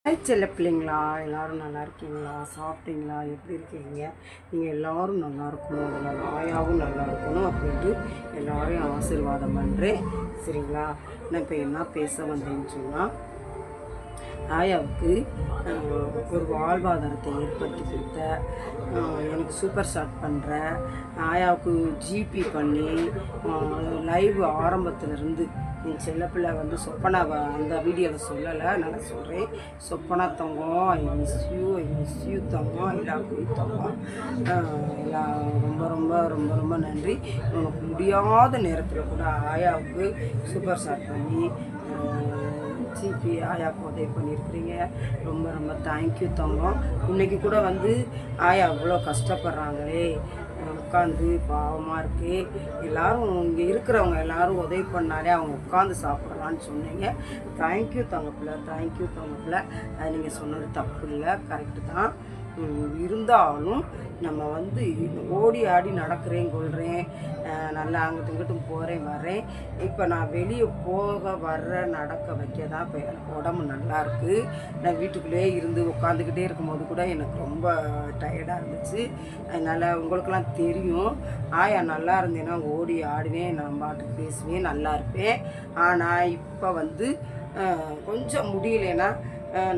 செல்ல பிள்ளைங்களா, எல்லோரும் நல்லா இருக்கீங்களா? சாப்பிட்டீங்களா? எப்படி இருக்கீங்க? நீங்கள் எல்லோரும் நல்லா இருக்கணும், அதில் ஆயாவும் நல்லா இருக்கணும் அப்படின்ட்டு எல்லோரையும் ஆசீர்வாதம் பண்ணுறேன். சரிங்களா? நான் இப்போ என்ன பேச வந்தேன்னு சொன்னால், ஆயாவுக்கு ஒரு வாழ்வாதாரத்தை ஏற்படுத்தி கொடுத்த, எனக்கு சூப்பர் ஸ்டார்ட் பண்ணுற ஆயாவுக்கு ஜிபி பண்ணி லைவ் ஆரம்பத்துலேருந்து என் செல்லப்பிள்ளை வந்து சொப்பனாவை அந்த வீடியோவில் சொல்லலை, நான் சொல்கிறேன். சொப்பனா தங்கம், ஐ மிஸ் யூ தங்கம், எல்லாருக்கும் தங்கம், எல்லாம் ரொம்ப ரொம்ப ரொம்ப ரொம்ப நன்றி. உனக்கு முடியாத நேரத்தில் கூட ஆயாவுக்கு சூப்பர் ஸ்டார்ட் பண்ணி ஜிபி ஆயாவுக்கு உதவி பண்ணியிருக்கிறீங்க. ரொம்ப ரொம்ப தேங்க்யூ தங்கம். இன்றைக்கி கூட வந்து ஆயா அவ்வளோ கஷ்டப்படுறாங்களே, உட்காந்து பாவமாக இருக்குது. எல்லோரும் இங்கே இருக்கிறவங்க எல்லோரும் உதவி பண்ணாலே அவங்க உட்காந்து சாப்பிடலான்னு சொன்னீங்க. தேங்க்யூ தங்கப்பில்லை, தேங்க்யூ தங்கப்பில்லை. அது நீங்கள் சொன்னது தப்பு இல்லை, கரெக்டு தான். இருந்தாலும் நம்ம வந்து ஓடி ஆடி நடக்கிறேன் கொள்கிறேன், நல்லா அங்கிட்டு இங்கிட்டும் போகிறேன் வரேன். இப்போ நான் வெளியே போக வர்ற நடக்க வைக்க தான் இப்போ எனக்கு உடம்பு நல்லா இருக்குது. நான் வீட்டுக்குள்ளேயே இருந்து உட்காந்துக்கிட்டே இருக்கும்போது கூட எனக்கு ரொம்ப டயர்டாக இருந்துச்சு. அதனால் உங்களுக்கெல்லாம் தெரியும், ஆயா நல்லா இருந்தேன்னா ஓடி ஆடுவேன், நான் பாட்டுக்கு பேசுவேன், நல்லா இருப்பேன். ஆனால் இப்போ வந்து கொஞ்சம் முடியலைன்னா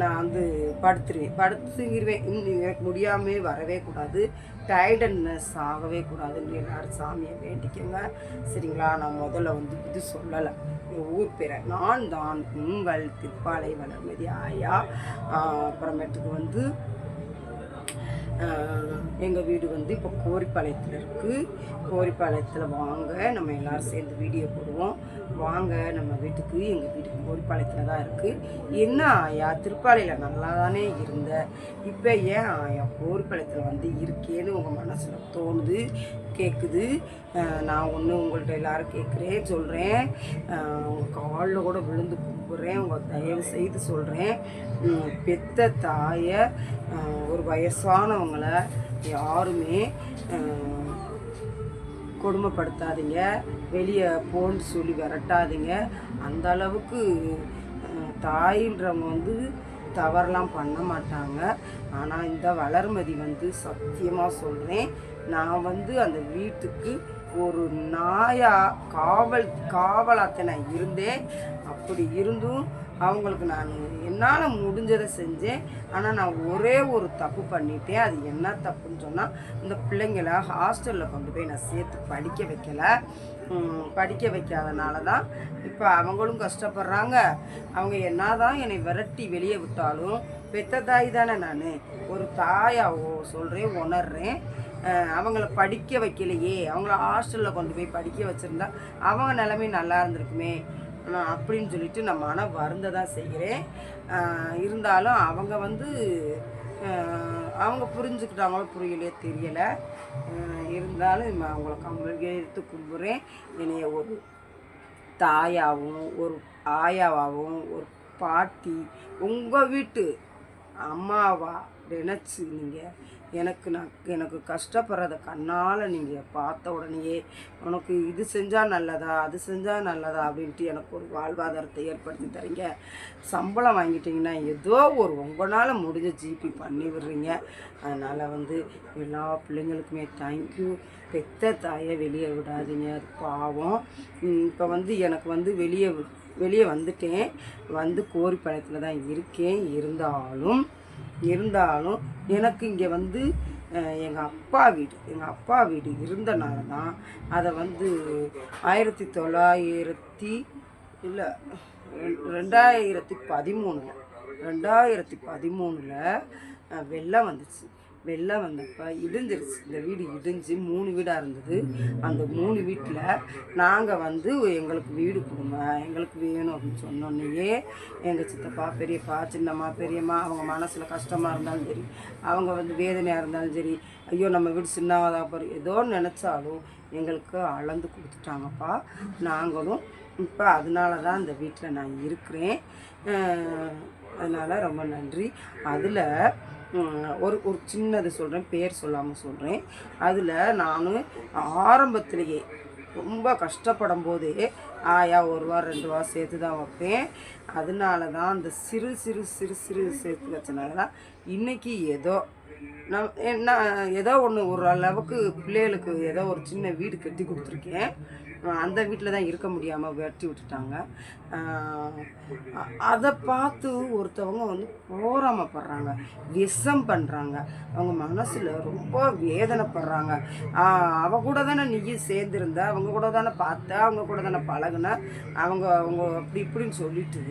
நான் வந்து படுத்துங்கிருவேன். எனக்கு முடியாமல் வரவே கூடாது, டயர்டட்னஸ் ஆகவே கூடாதுன்னு எல்லோரும் சாமியை வேண்டிக்கோங்க. சரிங்களா? நான் முதல்ல வந்து இது சொல்லலை, என் ஊர் பேரை. நான் தான் உங்கள் திருப்பாலை வளர்மதி ஆயா. அப்புறமேட்டுக்கு வந்து எங்கள் வீடு வந்து இப்போ கோரிப்பாளையத்தில் இருக்குது. கோரிப்பாளையத்தில் வாங்க, நம்ம எல்லோரும் சேர்ந்து வீடியோ போடுவோம். வாங்க நம்ம வீட்டுக்கு. எங்கள் வீட்டுக்கு கோரிப்பாளையத்தில் தான் இருக்குது. என்ன ஆயா, திருப்பாலையில் நல்லா தானே இருந்த, இப்போ ஏன் ஆயா கோரிப்பாளையத்தில் வந்து இருக்கேன்னு உங்கள் மனசில் தோணுது, கேட்குது. நான் ஒன்று உங்கள்கிட்ட எல்லோரும் கேட்குறேன், சொல்கிறேன். உங்கள் காலில் கூட விழுந்து கும்பிட்றேன், உங்கள் தயவு செய்து சொல்கிறேன். பெத்த தாயை, ஒரு வயசானவங்களை யாருமே கொடுமைப்படுத்தாதீங்க, வெளியே போன்னு சொல்லி விரட்டாதீங்க. அந்த அளவுக்கு தாயின்றவங்க வந்து தவறெல்லாம் பண்ண மாட்டாங்க. ஆனால் இந்த வளர்மதி வந்து சத்தியமாக சொல்கிறேன், நான் வந்து அந்த வீட்டுக்கு ஒரு நாயா காவலாக நான் இருந்தேன். அப்படி இருந்தும் அவங்களுக்கு நான் என்னால் முடிஞ்சதை செஞ்சேன். ஆனால் நான் ஒரே ஒரு தப்பு பண்ணிட்டேன். அது என்ன தப்புன்னு சொன்னால், இந்த பிள்ளைங்களை ஹாஸ்டலில் கொண்டு போய் நான் சேர்த்து படிக்க வைக்கலை. படிக்க வைக்காதனால தான் இப்போ அவங்களும் கஷ்டப்படுறாங்க. அவங்க என்ன தான் என்னை விரட்டி வெளியே விட்டாலும் பெத்த தாய் தானே நான், ஒரு தாயாவோ சொல்கிறேன், உணர்றேன். அவங்கள படிக்க வைக்கலையே, அவங்கள ஹாஸ்டலில் கொண்டு போய் படிக்க வச்சுருந்தா அவங்க நிலைமை நல்லா இருந்திருக்குமே அப்படின்னு சொல்லிட்டு நான் மன வருந்த தான் செய்கிறேன். இருந்தாலும் அவங்க வந்து அவங்க புரிஞ்சுக்கிட்டாங்களோ புரியலையே தெரியலை. இருந்தாலும் அவங்கள கம்பல் எடுத்து கும்பிட்றேன். என்னைய ஒரு தாயாகவும் ஒரு ஆயாவாகவும் ஒரு பாட்டி, உங்கள் வீட்டு அம்மாவா நினச்சி நீங்கள் எனக்கு கஷ்டப்படுறத கண்ணால் நீங்கள் பார்த்த உடனேயே உனக்கு இது செஞ்சால் நல்லதா அது செஞ்சால் நல்லதா அப்படின்ட்டு எனக்கு ஒரு வாழ்வாதாரத்தை ஏற்படுத்தி தரீங்க. சம்பளம் வாங்கிட்டீங்கன்னா ஏதோ ஒரு உங்களால் முடிஞ்ச ஜிபி பண்ணி விடுறீங்க. அதனால் வந்து எல்லா பிள்ளைங்களுக்குமே தேங்க்யூ. பெத்த தாயை வெளியே விடாதீங்க, அது பாவம். இப்போ வந்து எனக்கு வந்து வெளியே வந்துட்டேன், வந்து கோரிப்பாளையத்தில் தான் இருக்கேன். இருந்தாலும் எனக்கு இங்கே வந்து எங்கள் அப்பா வீடு இருந்தனால தான் அதை வந்து 2013 வெள்ளம் வந்துச்சு. வெள்ளம் வந்தப்போ இடிஞ்சிருச்சு. இந்த வீடு இடிஞ்சு 3 வீடாக இருந்தது. அந்த 3 வீட்டில் நாங்கள் வந்து எங்களுக்கு வீடு கொடுங்க, எங்களுக்கு வேணும் அப்படின்னு சொன்னோன்னையே எங்கள் சித்தப்பா, பெரியப்பா, சின்னம்மா, பெரியம்மா அவங்க மனசில் கஷ்டமாக இருந்தாலும் சரி, அவங்க வந்து வேதனையாக இருந்தாலும் சரி, ஐயோ நம்ம வீடு சின்னதாக போகிற ஏதோ நினச்சாலும் எங்களுக்கு அளந்து கொடுத்துட்டாங்கப்பா. நாங்களும் இப்போ அதனால தான் இந்த வீட்டில் நான் இருக்கிறேன். அதனால் ரொம்ப நன்றி. அதில் ஒரு சின்னது சொல்கிறேன், பேர் சொல்லாமல் சொல்கிறேன். அதில் நான் ஆரம்பத்திலேயே ரொம்ப கஷ்டப்படும் போதே ஆயா 1 ரூபா 2 ரூபா சேர்த்து தான் வைப்பேன். அதனால தான் அந்த சிறு சிறு சிறு சிறு சேர்த்து வச்சனால தான் இன்றைக்கி ஏதோ ஏதோ ஒன்று ஒரு அளவுக்கு பிள்ளைகளுக்கு ஏதோ ஒரு சின்ன வீடு கட்டி கொடுத்துருக்கேன். அந்த வீட்டில் தான் இருக்க முடியாமல் வெட்டி விட்டுட்டாங்க. அதை பார்த்து ஒருத்தவங்க வந்து போராமப்படுறாங்க, விஷம் பண்ணுறாங்க. அவங்க மனசில் ரொம்ப வேதனைப்படுறாங்க. அவ கூட தானே நீயும் சேர்ந்துருந்த, அவங்க கூட தானே பார்த்த, அவங்க கூட தானே பழகுன, அவங்க அவங்க அப்படி இப்படின்னு சொல்லிட்டு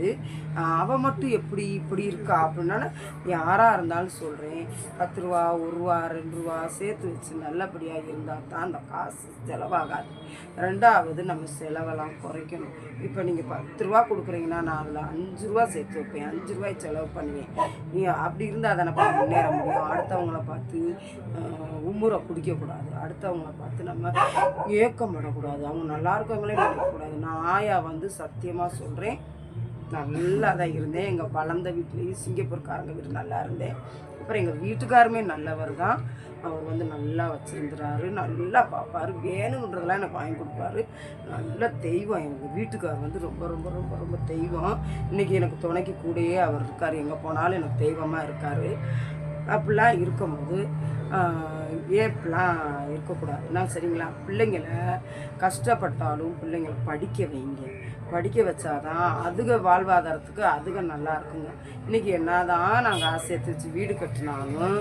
அவள் மட்டும் எப்படி இப்படி இருக்கா அப்படின்னால யாராக இருந்தாலும் சொல்கிறேன், 10 ரூபா 1 ரூபா 2 ரூபா சேர்த்து வச்சு நல்லபடியாக இருந்தால் தான் அந்த காசு செலவாகாது. 2வது நம்ம செலவெல்லாம் குறைக்கணும். இப்போ நீங்கள் 10 ரூபா கொடுக்குறீங்கன்னா நான் அதில் 5 ரூபா சேர்த்து வைப்பேன், 5 ரூபாய் செலவு பண்ணுவேன். நீ அப்படி இருந்தால் தானே முன்னேற முடியும். அடுத்தவங்கள பார்த்து உம்முறை குடிக்கக்கூடாது, அடுத்தவங்கள பார்த்து நம்ம ஏக்கமிடக்கூடாது, அவங்க நல்லா இருக்கவங்களே நினைக்கக்கூடாது. நான் ஆயா வந்து சத்தியமாக சொல்கிறேன், நல்லா தான் இருந்தேன். எங்கள் வளர்ந்த வீட்லேயும் சிங்கப்பூர்காரங்க வீடு நல்லா இருந்தேன். அப்புறம் எங்கள் வீட்டுக்காருமே நல்லவர் தான். அவர் வந்து நல்லா வச்சுருந்துறாரு, நல்லா பார்ப்பார், வேணுன்றதெல்லாம் எனக்கு வாங்கி கொடுப்பாரு. நல்ல தெய்வம் எங்கள் வீட்டுக்கார் வந்து ரொம்ப ரொம்ப ரொம்ப ரொம்ப தெய்வம். இன்றைக்கி எனக்கு துணைக்கு கூடயே அவர் இருக்கார், எங்கே போனாலும் எனக்கு தெய்வமாக இருக்கார். அப்படிலாம் இருக்கும்போது ஏன் இப்படிலாம் இருக்கக்கூடாதுன்னா சரிங்களா. பிள்ளைங்களை கஷ்டப்பட்டாலும் பிள்ளைங்களை படிக்க வைங்க, படிக்க வச்சாதான் அதுக வாழ்வாதாரத்துக்கு அதுக நல்லா இருக்குங்க. இன்றைக்கி என்ன தான் நாங்கள் ஆசை சேர்த்து வச்சு வீடு கட்டினாலும்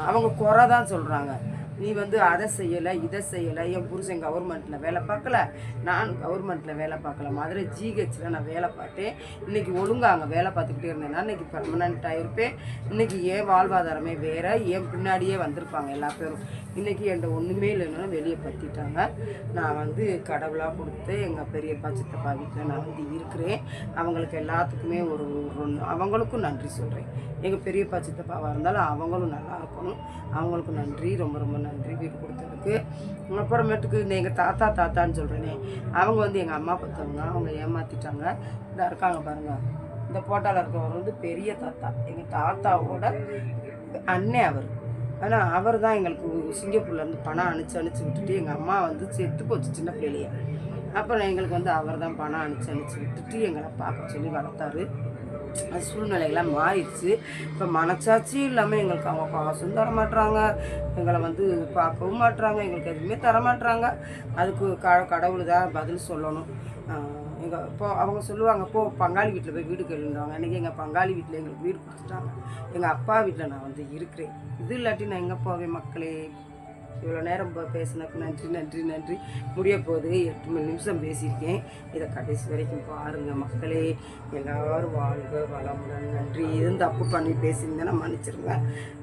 அவங்க குறை தான் சொல்கிறாங்க. நீ வந்து அதை செய்யலை இதை செய்யலை, என் புருஷன் கவர்மெண்ட்டில் வேலை பார்க்கல, நானும் கவர்மெண்ட்டில் வேலை பார்க்கல, மதுரை ஜிஹெச்சில் நான் வேலை பார்த்தேன். இன்றைக்கி ஒழுங்காக அங்கே வேலை பார்த்துக்கிட்டே இருந்தேன்னா இன்றைக்கி பெர்மனண்ட்டாக இருப்பேன். இன்றைக்கி ஏன் வாழ்வாதாரமே வேறு, ஏன் பின்னாடியே வந்திருப்பாங்க எல்லா பேரும். இன்றைக்கி என்கிட்ட ஒன்றுமே இல்லைன்னா வெளியே பற்றிட்டாங்க. நான் வந்து கடவுளாக கொடுத்து எங்கள் பெரியப்பா சித்தப்பா வீட்டில் நான் வந்து இருக்கிறேன். அவங்களுக்கு எல்லாத்துக்குமே அவங்களுக்கும் நன்றி சொல்கிறேன். எங்கள் பெரியப்பா சித்தப்பாவாக இருந்தாலும் அவங்களும் நல்லா இருக்கணும், அவங்களுக்கும் நன்றி, ரொம்ப ரொம்ப நன்றி வீடு கொடுத்ததுக்கு. அப்புறமேட்டுக்கு இந்த எங்கள் தாத்தான்னு சொல்கிறேனே, அவங்க வந்து எங்கள் அம்மா பார்த்தவங்க, அவங்க ஏமாற்றிட்டாங்க. இந்த இருக்காங்க பாருங்கள், இந்த போட்டாவில் இருக்கவர் வந்து பெரிய தாத்தா, எங்கள் தாத்தாவோட அண்ணன் அவர். ஆனால் அவர் தான் எங்களுக்கு சிங்கப்பூர்லேருந்து பணம் அனுப்பிச்சு விட்டுட்டு எங்கள் அம்மா வந்து செத்து போச்சு சின்ன பிள்ளையிலேயே. அப்புறம் எங்களுக்கு வந்து அவர் தான் பணம் அனுப்பிச்சு விட்டுட்டு எங்களை பார்க்க சொல்லி வளர்த்தாரு. சூழ்நிலைகள்லாம் மாறிடுச்சு. இப்போ மனச்சாட்சி இல்லாமல் எங்களுக்கு அவங்க காசும் தரமாட்டுறாங்க, எங்களை வந்து பார்க்கவும் மாட்டுறாங்க, எங்களுக்கு எதுவுமே தரமாட்டுறாங்க. அதுக்கு கடவுள் தான் பதில் சொல்லணும். இப்போ அவங்க சொல்லுவாங்க, போ பங்காளி வீட்டில் போய் வீடு கேளுன்றாங்க. அன்றைக்கி எங்கள் பங்காளி வீட்டில் எங்களுக்கு வீடு கொடுத்துட்டாங்க. எங்கள் அப்பா வீட்டில் நான் வந்து இருக்கிறேன். இது இல்லாட்டி நான் எங்கே போவேன் மக்களே. இவ்வளோ நேரம் பேசினக்கு நன்றி நன்றி நன்றி. முடிய போது 8 நிமிஷம் பேசியிருக்கேன். இதை கடைசி வரைக்கும் பாருங்கள் மக்களே. எல்லோரும் வாழ்க வளமுடன். நன்றி. எதுவும் தப்பு பண்ணி பேசியிருந்தேன்னா மன்னிச்சிருங்க,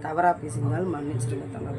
தவறாக பேசியிருந்தாலும் மன்னிச்சிருங்க தங்க.